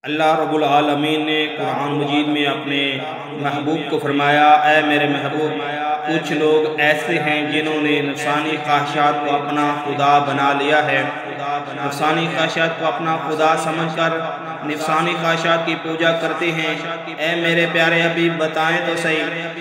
اللہ رب العالمین نے قرآن مجید میں اپنے محبوب کو فرمایا، اے میرے محبوب، کچھ لوگ ایسے ہیں جنہوں نے نفسانی خواہشات کو اپنا خدا بنا لیا ہے، نفسانی خواہشات کو اپنا خدا سمجھ کر نفسانی خواہشات کی پوجا کرتے ہیں۔ اے میرے پیارے حبیب، بتائیں تو صحیح،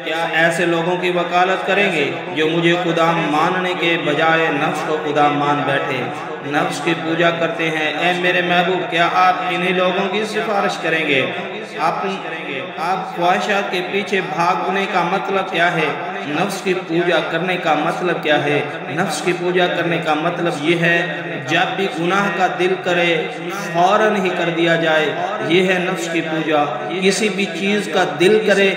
کیا ایسے لوگوں کی وکالت کریں گے جو مجھے خدا ماننے کے بجائے نفس کو خدا مان بیٹھے، نفس کی پوجا کرتے ہیں؟ اے میرے محبوب، کیا آپ انہی لوگوں کی سفارش کریں گے؟ آپ خواہشات کے پیچھے بھاگنے کا مطلب کیا ہے؟ نفس کی پوجا کرنے کا مطلب کیا ہے؟ نفس کی پوجا کرنے کا مطلب یہ ہے جب بھی گناہ کا دل کرے فوراً ہی کر دیا جائے، یہ ہے نفس کی پوجا۔ کسی بھی چیز کا دل کرے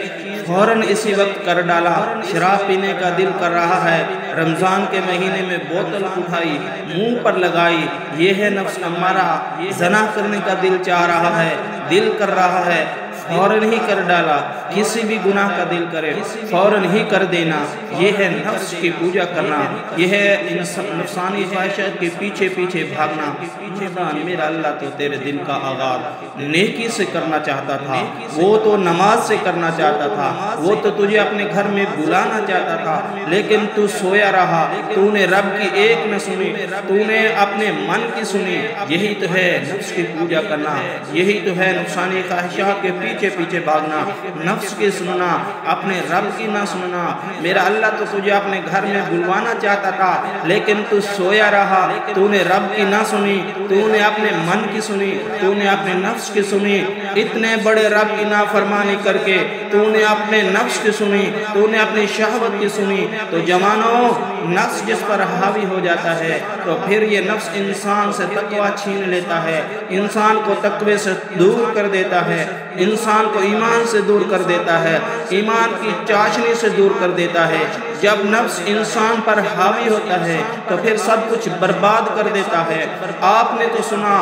فوراً اسی وقت کر ڈالا۔ شراب پینے کا دل کر رہا ہے، رمضان کے مہینے میں بوتل اٹھائی، منہ پر لگائی، یہ ہے نفس امارہ۔ زنا کرنے کا دل چاہ رہا ہے، دل کر رہا ہے، فوراً ہی کر ڈالا۔ کسی بھی گناہ کا دل کرے فوراً ہی کر دینا، یہ ہے نفس کی پوجا کرنا، یہ ہے نفسانی خواہشات کے پیچھے پیچھے بھاگنا۔ میرا اللہ تو تیرے دل کا آغاز نیکی سے کرنا چاہتا تھا، وہ تو نماز سے کرنا چاہتا تھا، وہ تو تجھے اپنے گھر میں بلانا چاہتا تھا، لیکن تو سویا رہا، تو نے رب کی ایک نہ سنی، تو نے اپنے من کی سنی۔ یہی تو ہے نفس کی پوجا کرنا، یہی تو ہے نفسانی خواہشات کے پیچھے پیچھے بھاگنا، نفس کی سننا، اپنے رب کی نہ سننا۔ میرا اللہ تو تجھے اپنے گھر میں بلوانا چاہتا تھا، لیکن تو سویا رہا، تو نے رب کی نہ سنی، تو نے اپنے من کی سنی، تو نے اپنے نفس کی سنی۔ اتنے بڑے رب کی نافرمانی کر کے تو نے اپنے نفس کی سنی، تو نے اپنی شہوت کی سنی۔ تو جوانوں، نفس جس پر حاوی ہو جاتا ہے تو پھر یہ نفس انسان سے تقوی چھین لیتا ہے، انسان کو تقوی سے دور کر دیتا ہے، انسان کو ایمان سے دور کر دیتا ہے، ایمان کی چاشنی سے دور کر دیتا ہے۔ جب نفس انسان پر حاوی ہوتا ہے تو پھر سب کچھ برباد کر دیتا ہے۔ آپ نے تو سنا،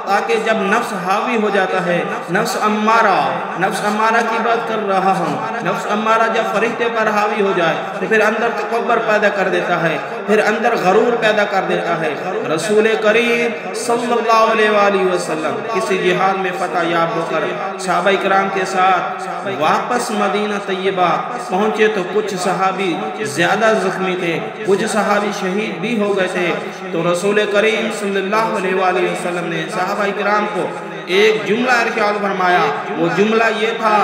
تاکہ جب نفس حاوی ہو جاتا ہے، نفس امارہ کی بات کر رہا ہوں، نفس امارہ جب فرشتے پر حاوی ہو جائے تو پھر اندر تکبر پیدا کر دیتا ہے، پھر اندر غرور پیدا کر دیتا ہے۔ رسول کریم صلی اللہ علیہ وآلہ وسلم کسی جہاد میں فتح یاب ہو کر صحابہ کرام کے ساتھ واپس مدینہ طیبہ پہنچے تو کچھ صحابی زیادہ زخمی تھے، کچھ صحابی شہید بھی ہو گئے تھے۔ تو رسول کریم صلی اللہ علیہ وآلہ وسلم نے صحابہ کرام کو ایک جملہ ارشاد فرمایا۔ وہ جملہ یہ تھا،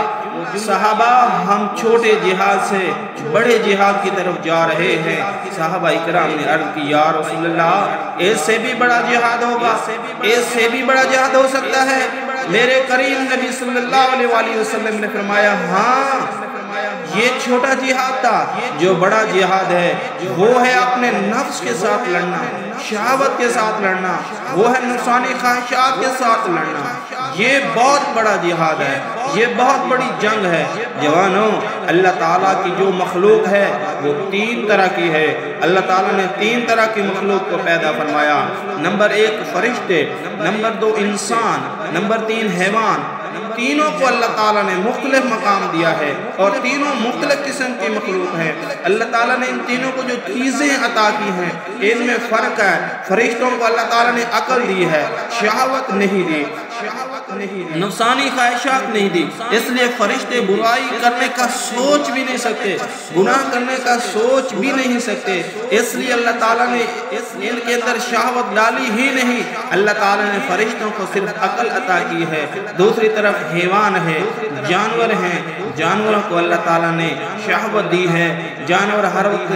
صحابہ ہم چھوٹے جہاد سے بڑے جہاد کی طرف جا رہے ہیں۔ صحابہ کرام نے عرض کی، یا رسول اللہ، اس سے بھی بڑا جہاد ہوگا، اس سے بھی بڑا جہاد ہو سکتا ہے؟ میرے کریم نبی صلی اللہ علیہ وآلہ وسلم نے فرمایا، ہاں، یہ چھوٹا جہاد تھا، جو بڑا جہاد ہے وہ ہے اپنے نفس کے ساتھ لڑنا، شہوت کے ساتھ لڑنا، وہ ہے نفسانی خواہشات کے ساتھ لڑنا۔ یہ بہت بڑا جہاد ہے، یہ بہت بڑی جنگ ہے۔ جوانوں، اللہ تعالیٰ کی جو مخلوق ہے وہ تین طرح کی ہے۔ اللہ تعالیٰ نے تین طرح کی مخلوق کو پیدا فرمایا۔ نمبر ایک فرشتے، نمبر دو انسان، نمبر تین حیوان۔ تینوں کو اللہ تعالیٰ نے مختلف مقام دیا ہے اور تینوں مختلف قسم کی مخلوق ہیں۔ اللہ تعالیٰ نے ان تینوں کو جو چیزیں عطا کی ہیں ان میں فرق ہے۔ فرشتوں کو اللہ تعالیٰ نے عقل دی ہے، شہوت نہیں دی، نفسانی خواہشات نہیں دی، اس لیے فرشتے برائی کرنے کا سوچ بھی نہیں سکتے، گناہ کرنے کا سوچ بھی نہیں سکتے۔ اس لیے اللہ تعالیٰ نے ان کے اندر شہوت ڈالی ہی نہیں۔ اللہ تعالیٰ نے فرشتوں کو صرف عقل عطا کی ہے۔ دوسری طرف حیوان ہے، جانور ہیں، جانوروں کو اللہ تعالیٰ نے شہوت دی ہے۔ جانور ہر وقت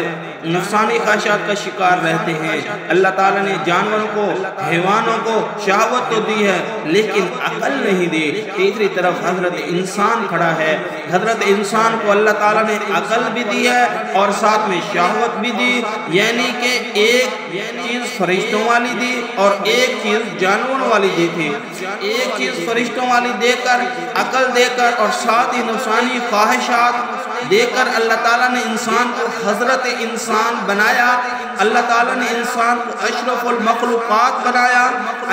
نفسانی خواہشات کا شکار رہتے ہیں۔ اللہ تعالیٰ نے جانوروں کو، حیوانوں کو شہوت تو دی ہے لیکن عقل نہیں دی۔ تیسری طرف حضرت انسان کھڑا ہے، حضرت انسان کو اللہ تعالیٰ نے عقل بھی دی ہے اور ساتھ میں شہوت بھی دی، یعنی کہ ایک چیز فرشتوں والی دی اور ایک چیز جانوروں والی دی تھی۔ ایک چیز فرشتوں والی دے کر، عقل دے کر اور ساتھ ہی نفسانی خواہشات دے کر اللہ تعالیٰ نے انسان کو حضرت انسان بنایا۔ اللہ تعالیٰ نے انسان کو اشرف المخلوقات بنایا۔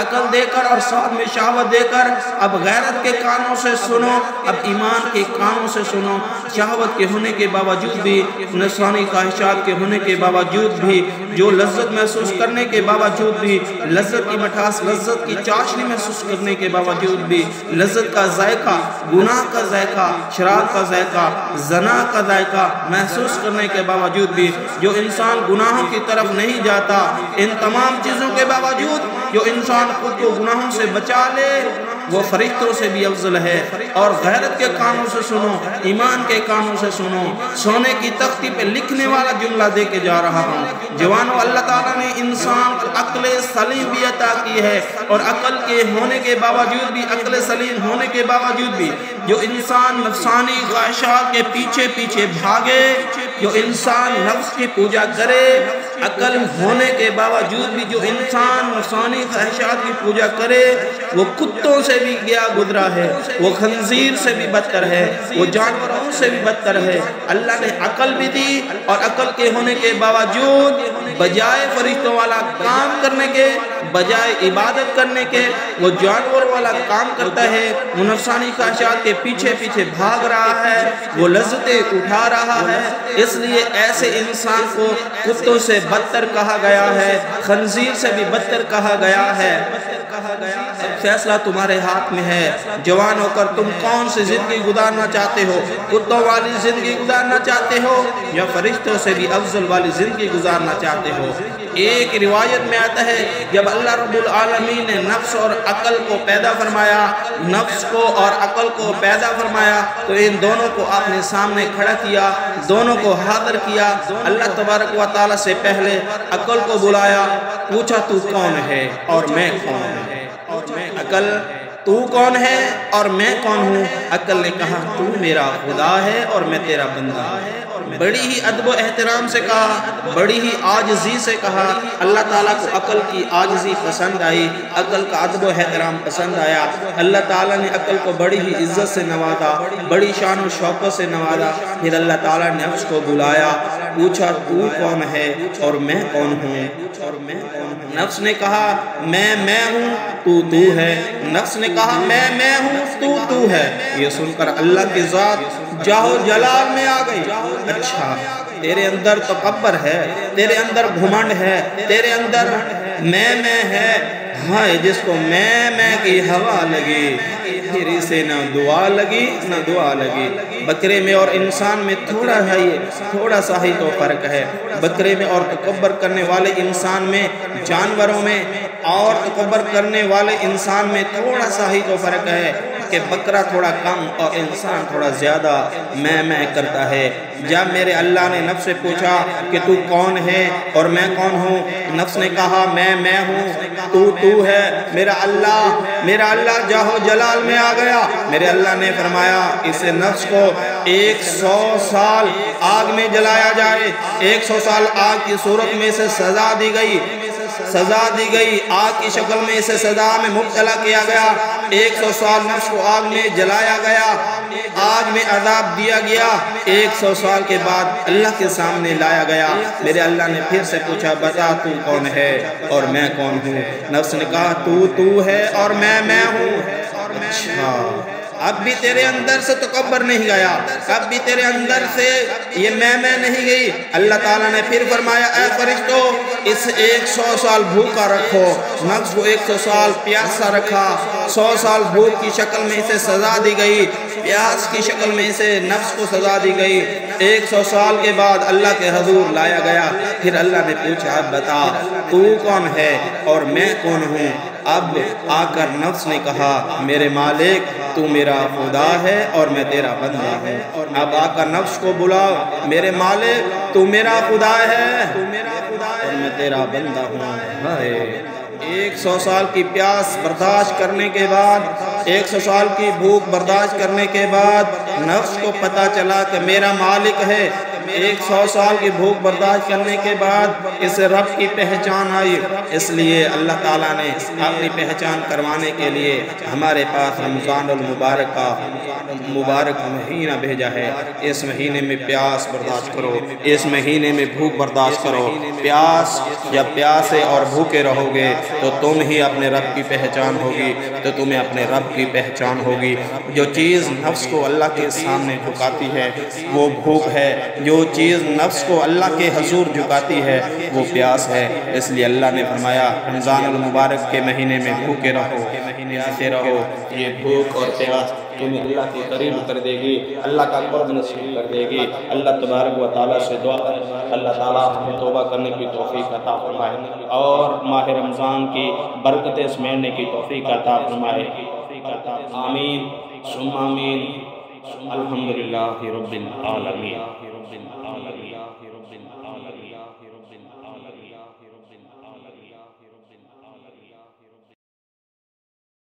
عقل دے کر اور ساتھ میں شہوت دے کر اب غیرت کے کانوں سے سنو، اب ایمان کے کانوں سے سنو۔ شہوت کے ہونے کے باوجود بھی، نفسانی خواہشات کے ہونے کے باوجود بھی، جو لذت محسوس کرنے کے باوجود بھی، لذت کی مٹھاس، لذت کی چاشنی محسوس کرنے کے باوجود بھی، لذت کا ذائقہ، گناہ کا ذائقہ، شراب کا ذائقہ، زنا کا ذائقہ محسوس کرنے کے باوجود بھی جو انسان گناہوں کی طرف نہیں جاتا، ان تمام چیزوں کے باوجود جو انسان خود کو گناہوں سے بچا لے، وہ فرشتوں سے بھی افضل ہے۔ اور غیرت کے کانوں سے سنو، ایمان کے کانوں سے سنو، سونے کی تختی پہ لکھنے والا جملہ دے کے جا رہا ہوں۔ جوانوں، اللہ تعالیٰ نے انسان کو عقل سلیم بھی عطا کی ہے، اور عقل کے ہونے کے باوجود بھی، عقل سلیم ہونے کے باوجود بھی جو انسان نفسانی خواہشات کے پیچھے پیچھے بھاگے، جو انسان نفس کی پوجا کرے، عقل ہونے کے باوجود بھی جو انسان نفسانی خواہشات کی پوجا کرے، وہ کتوں سے بھی گیا گزرا ہے، وہ خنزیر سے بھی بدتر ہے، وہ جانوروں سے بھی بدتر ہے۔ اللہ نے عقل بھی دی، اور عقل کے ہونے کے باوجود بجائے فرشتوں والا کام کرنے کے، بجائے عبادت کرنے کے، وہ جانور والا کام کرتا ہے، وہ نفسانی خواہشات کے پیچھے پیچھے بھاگ رہا ہے، وہ لذتیں اٹھا رہا ہے۔ اس لیے ایسے انسان کو کتوں سے بدتر کہا گیا ہے، خنزیر سے بھی بدتر کہا گیا ہے۔ فیصلہ تمہارے ہاتھ میں ہے۔ جوان ہو کر تم کون سی زندگی گزارنا چاہتے ہو؟ کتوں والی زندگی گزارنا چاہتے ہو یا فرشتوں سے بھی افضل والی زندگی گزارنا چاہتے ہو؟ ایک روایت میں آتا ہے جب اللہ رب العالمین نے نفس اور عقل کو پیدا فرمایا، نفس کو اور عقل کو پیدا فرمایا، تو ان دونوں کو آپ نے سامنے کھڑا کیا، دونوں کو حاضر کیا۔ اللہ تبارک و تعالیٰ سے پہلے عقل کو بلایا، پوچھا تو کون ہے اور میں کون ہوں؟ عقل تو کون ہے اور میں کون ہوں؟ عقل نے کہا تو میرا خدا ہے اور میں تیرا بندہ ہوں۔ بڑی ہی ادب و احترام سے کہا، بڑی ہی عاجزی سے کہا۔ اللہ تعالیٰ کو عقل کی عاجزی پسند آئی، عقل کا ادب و احترام پسند آیا۔ اللہ تعالیٰ نے عقل کو بڑی ہی عزت سے نوازا، بڑی شان و شوکت سے نوازا۔ پھر اللہ تعالیٰ نے نفس کو بلایا، پوچھا تو کون ہے اور میں کون ہوں؟ نفس نے کہا میں ہوں، تو ہے۔ نفس نے کہا میں ہوں، تو ہے۔ یہ سن کر اللہ کی ذات جاہو جلال میں آ گئی۔ اچھا، تیرے اندر تکبر ہے، تیرے اندر گھمنڈ ہے، تیرے اندر میں ہے۔ ہائے جس کو میں کی ہوا لگی، پھر اسے نہ دعا لگی نہ دعا لگی۔ بکرے میں اور انسان میں تھوڑا سا ہی تو فرق ہے۔ بکرے میں اور تکبر کرنے والے انسان میں، جانوروں میں اور تکبر کرنے والے انسان میں تھوڑا سا ہی تو فرق ہے کہ بکرا تھوڑا کم اور انسان تھوڑا زیادہ میں کرتا ہے۔ جب میرے اللہ نے نفس سے پوچھا کہ تو کون ہے اور میں کون ہوں، نفس نے کہا میں ہوں، تو ہے۔ میرا اللہ جاہو جلال میں آ گیا۔ میرے اللہ نے فرمایا اس نفس کو 100 سال آگ میں جلایا جائے۔ 100 سال آگ کی صورت میں سے سزا دی گئی، آگ کی شکل میں اسے سزا میں مبتلا کیا گیا۔ 100 سال نفس کو آگ میں جلایا گیا، آگ میں عذاب دیا گیا۔ 100 سال کے بعد اللہ کے سامنے لایا گیا۔ میرے اللہ نے پھر سے پوچھا بتا تو کون ہے اور میں کون ہوں؟ نفس نے کہا تو ہے اور میں ہوں۔ اچھا، اب بھی تیرے اندر سے تکبر نہیں گیا، اب بھی تیرے اندر سے یہ میں نہیں گئی۔ اللہ تعالیٰ نے پھر فرمایا اے فرشتو اس 100 سال بھوکا رکھو۔ نفس کو 100 سال پیاسا رکھا، 100 سال بھوک کی شکل میں اسے سزا دی گئی، پیاس کی شکل میں اسے نفس کو سزا دی گئی۔ 100 سال کے بعد اللہ کے حضور لایا گیا۔ پھر اللہ نے پوچھا بتا تو کون ہے اور میں کون ہوں؟ اب آ کر نفس نے کہا میرے مالک تو میرا خدا ہے اور میں تیرا بندہ ہوں۔ اب آ کر نفس کو بلاؤ میرے مالک تو میرا خدا ہے اور میں تیرا بندہ ہوں۔ 100 سال کی پیاس برداشت کرنے کے بعد، 100 سال کی بھوک برداشت کرنے کے بعد نفس کو پتا چلا کہ میرا مالک ہے، 100 سال کی بھوک برداشت کرنے کے بعد اس رب کی پہچان آئی، اس لیے اللہ تعالیٰ نے اپنی پہچان کروانے کے لیے ہمارے پاس رمضان المبارک کا مبارک مہینہ بھیجا ہے۔ اس مہینے میں پیاس برداشت کرو، اس مہینے میں بھوک برداشت کرو۔ جب پیاسے اور بھوکے رہو گے تو تم ہی اپنے رب کی پہچان ہوگی، تو تمہیں اپنے رب کی پہچان ہوگی۔ جو چیز نفس کو اللہ کے سامنے جھکاتی ہے وہ بھوک ہے، جو چیز نفس کو اللہ کے حضور جھکاتی ہے وہ پیاس ہے۔ اس لیے اللہ نے فرمایا رمضان المبارک کے مہینے میں بھوکے رہو، پیاسے رہو۔ یہ بھوک اور پیاس تمہیں اللہ کے قریب کر دے گی، اللہ کا قرب نصیب کر دے گی۔ اللہ تبارک و تعالیٰ سے دعا کر اللہ تعالیٰ ہمیں توبہ کرنے کی توفیق عطا فرمائے اور ماہ رمضان کی برکتیں سمیٹنے کی توفیق عطا فرمائے۔ آمین ثم آمین۔ الحمدللہ رب العالمین۔